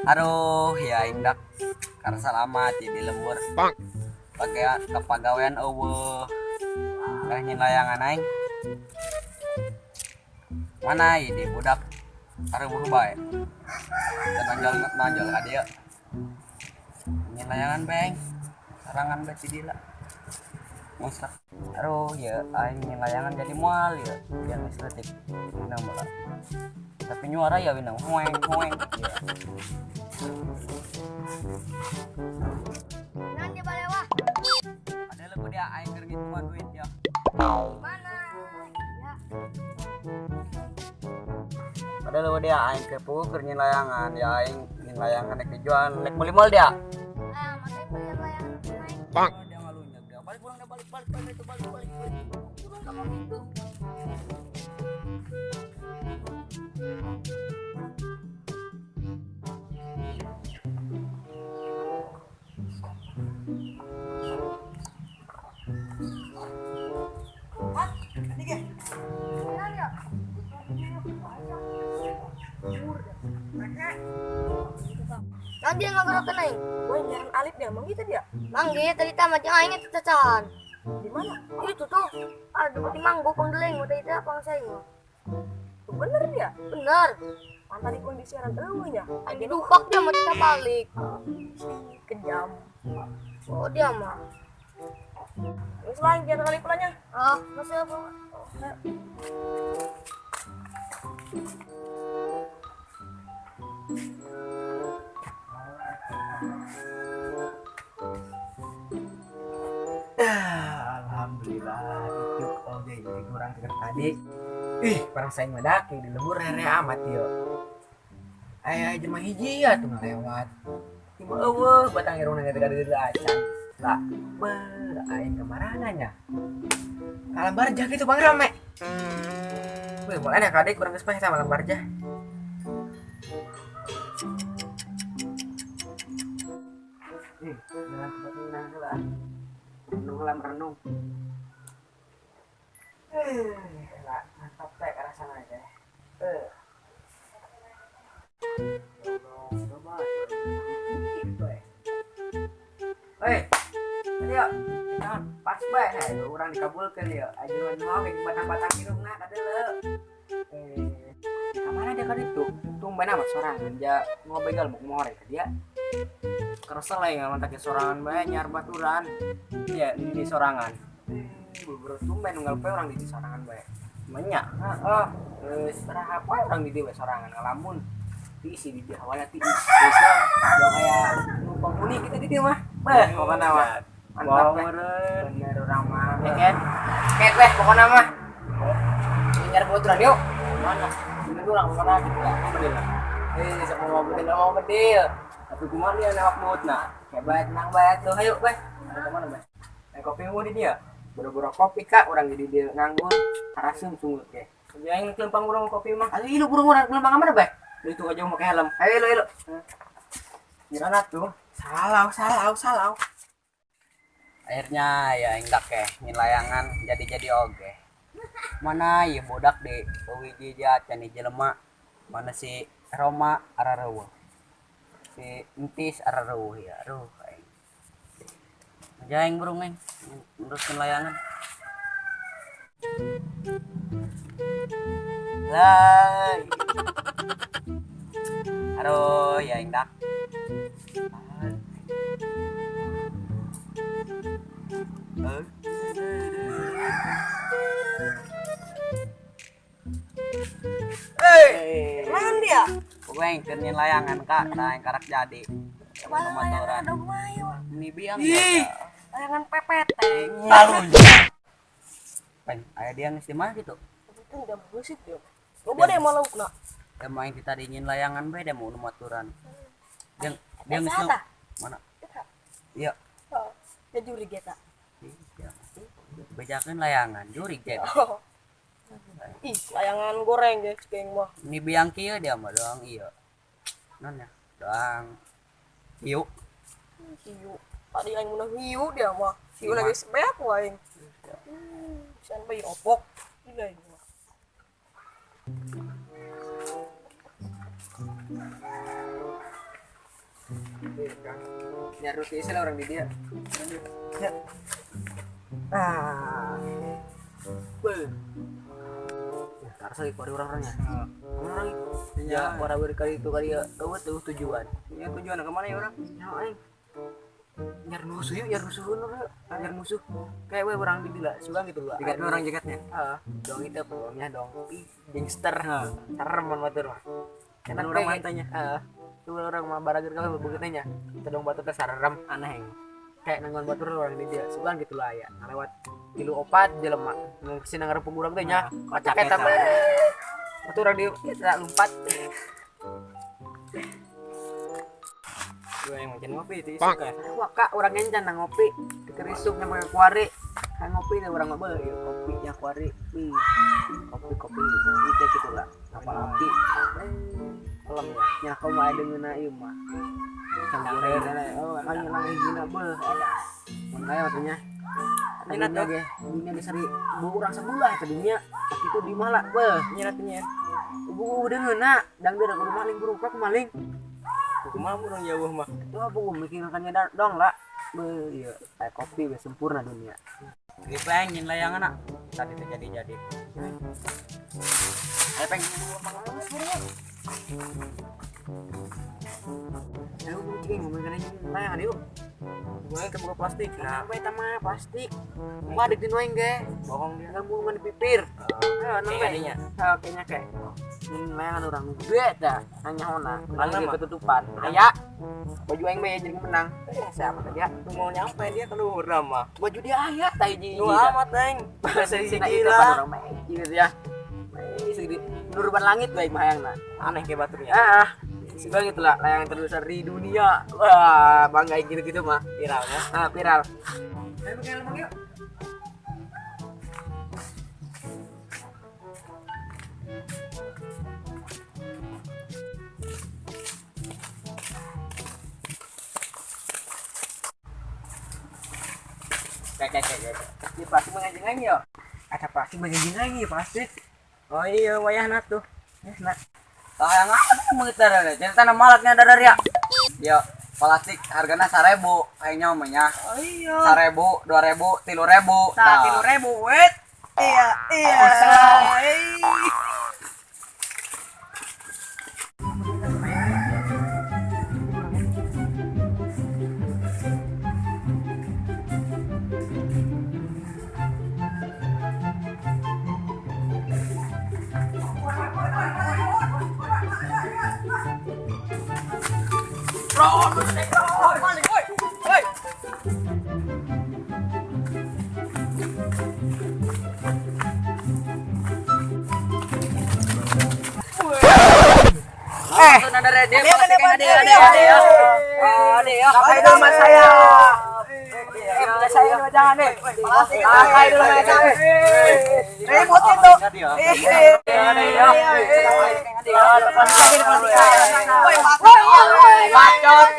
Aduh, ya indak karena selamat di lembur. Pakai kepagawean eueuh. Kah nyin layangan aing. Mana di budak areueuh bae. Dan nonjol ka dieu. Nyin layangan beng. Sarangan bae ti dila. Mustaq. Aduh, ya aing nyin layangan jadi moal ya. Yang estetik. Dina mula. Tapi nyuara ya winang hoeng hoeng. Ya. Nanti balewah. Ada lagu dia aing keur gitu mah duit ya. Mana? Ya. Ada lagu dia aing keur puguh keur nyin layangan ya aing nyin layangan nek dijual nek meuli mal dia. Ah, masa beli layangan main. Dia ngalunjak dia. Balik pulang dia balik itu balik. Turun kamu gitu. Jalan ya? Nanti yang nggak kena ini. Wah, nyaran Alif dia, emang gitu dia? Manggi tadi tamat yang aingnya cacahan. Di mana? Itu tuh. Ada di manggo panggeleng udah itu apa saya? Tuh bener dia. Bener. Pantai di kondisi orang eueuhnya. Lagi dupak dia mau kita balik. Kejam. Oh dia mah. Terus lain jangan kali pulangnya. Ah, masih apa? Alhamdulillah itu oke jadi kurang teker tadi. Parang saing medaki di lembur rere amat yo. Aya jelema hiji ya tuh ngalewat. Tiba eueuh batang irungna gede-gede acan. Lah, beuh aing kemarana nya. Kalam barjah gitu Bang Rame. Beuh mulai nya kadek kurang geus pae sama lam barjah. Jangan tempat tenang lah. Renung. Lah, mantap teh ke rasana aja. Coba. Ayo. Jangan pas bae hae urang dikabulkeun ya. Ajuan mau ke batang-batang irungna kadeuleu. Kamana dia kan itu? Tumben amat sorangan ja ngobegal buk more ke dia. Kerasa lah yang mantak sorangan bae nyar baturan. Iya, di sorangan. Buru tumben nunggal pe orang di sorangan bae. Banyak. Heeh. Geus raha poe orang di dieu sorangan ngalamun. Diisi di awalnya ti. Geus dong aya numpang unik kita di dieu mah. Beh, pokona mah. Mantap bener urang mah. Ya kan? Ket weh pokona mah. Nyar baturan yuk. Mana? Ini urang pokona gitu lah. Bedil. Sok mau bedil. Tapi kumaha dia nawak mutna. Hebat nang bae tuh hayu beh. Ada kemana beh? Kopi mau di dia. Buru-buru kopi kak orang jadi dia nganggur. Karasem sungguh ke. Jangan kelempang urang kopi mah. Ayo lu buru-buru kelempang mana beh? Lu itu aja mau pakai helm. Ayo lu. Gimana tuh? Salau. Akhirnya ya indak nyin layangan jadi oge. Mana ya bodak di wiji can jelema. Mana si Roma arareueuh. Si Entis arareueuh ya. Aduh aing. Jaing burung aing neruskeun layangan. Lai. Aduh ya indak. Kemana dia? Pokoknya keur nyin layangan kak, aing karak jadi. Kemana layangan dong mayu? Ini biang. Layangan pepeteng. Ngalunjak. Pen, aya dia geus di mana gitu? Itu udah busit yuk. Coba deh mau lauk nak. Da main kita di nyin layangan bae da mau numaturan. Dia geus Sata. mana? Iya. Oh, ya juri kita. Bejakeun layangan, jurig teh. Oh. Ih, layangan goreng guys, geng mah. Ini biang kieu dia mah doang iya. Non ya, doang. Hiu. Hiu. Tadi aing mun hiu dia mah. Hiu lagi sebeak wae. Sampai opok. Gila ini mah. Nyari roti isi lah orang di dia. Harus lagi kori orang-orangnya. Orang ya warawir kali itu kali ya tuh tujuan. Ya tujuan kemana ya orang? Ya nyari musuh yuk, nyari musuh. Kayak we orang di bila, suka gitu lah. Jagatnya orang jagatnya. Dong itu peluangnya dong. Gangster. Serem batur mah. Kan orang mantanya. Tuh orang mah barager kalau begitanya. Kita dong batu teh sarem aneh. Kayak nanggon batur orang di dia, suka gitu lah ya. Lewat kilo opat jelema. Nu kesina ngarepung urang teh nya. Kocak eta mah. Batu orang di lompat. Gue yang makan ngopi itu suka. Wah kak orang encan nang ngopi dikerisuk sama kuari. Kan ngopi deh orang mabel ya kopi yang kuari. Kopi itu gitu lah. Apa kopi? Alam ya. Nya kau mah dengan ieu mah. Oh, kan nyelang hijina beuh. Mun aya matunya. Nyerat ge. Dunia diseri bu urang sebelah ke dunia. Itu di malah beuh nyeratnya. Bu deungeuna dang dia kudu maling berupa maling. Kumaha urang jauh mah. Tuh aku mikirkannya dong lah. Iya, kayak kopi we sempurna dunia. Ieu pengen layangan tadi terjadi. Ayo pengen Ayo cing ngomongin layangan yuk. Gue ke buka plastik. Nah, apa itu mah plastik. Mau ada di noeng ge. Bohong dia enggak mau di pipir. Kayaknya. Kayaknya kayak layangan orang gede dah. Hanya hona. Lagi ketutupan. Aya. Baju aing mah jadi menang. Siapa tadi ya? Mau nyampe dia keluar mah. Baju dia aya tai ji. Nu amat aing. Bahasa sini gila. Orang mah gitu ya. Segede nuruban langit baik mah hayangna. Aneh kayak baturnya. Sudah gitu lah layangan terbesar di dunia. Wah, bangga gitu-gitu mah. Viral ya. Viral. Ayo bikin lembang yuk. Kayak. Ini pasti mengajeng lagi ya. Ada pasti mengajeng lagi pasti. Oh iya, wayahna tuh. Nah, Sayang apa mengitar ada. Cerita nama alatnya ada dari ya. Yo, plastik harganya 1000 kayaknya omanya. Oh iya. 1000, 2000, 3000. 30.000 wet. Iya. Ada dia plastiknya ada ya. pakai dulu mas saya. Punya saya jangan deh. Pakai dulu mas saya. Remote itu. Bacot.